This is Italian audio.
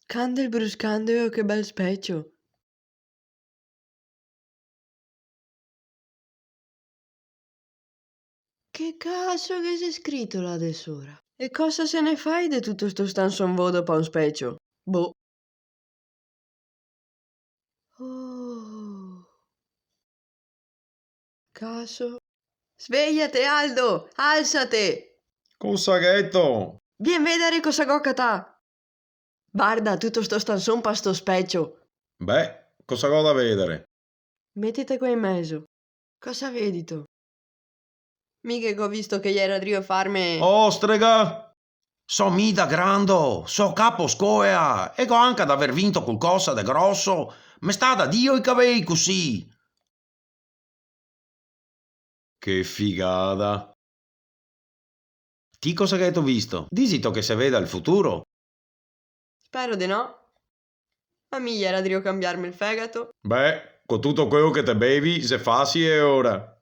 Candel bruscandeo, che bel specchio. Che cazzo che c'è scritto là de sopra? E cosa se ne fai di tutto sto stanzonvodo pa un specchio? Boh. Oh. Caso. Svegliate, Aldo! Alzate! Cosa ghetto? Vien vedere cosa goccata! Guarda, tutto sto stanzon pa sto specchio. Beh, cosa ho da vedere? Mettete qua in mezzo. Cosa vedi tu? Mica che ho visto che ieri Adrio farme... Oh, strega! So mi da grando, so capo scoea, e go anche ad aver vinto qualcosa de grosso. Me sta da Dio i cavei così. Che figata. Ti cosa che t'ho visto? Disito che se veda il futuro. Spero di no. A me ieri Adrio cambiarmi il fegato. Beh, con tutto quello che te bevi, se fassi è ora.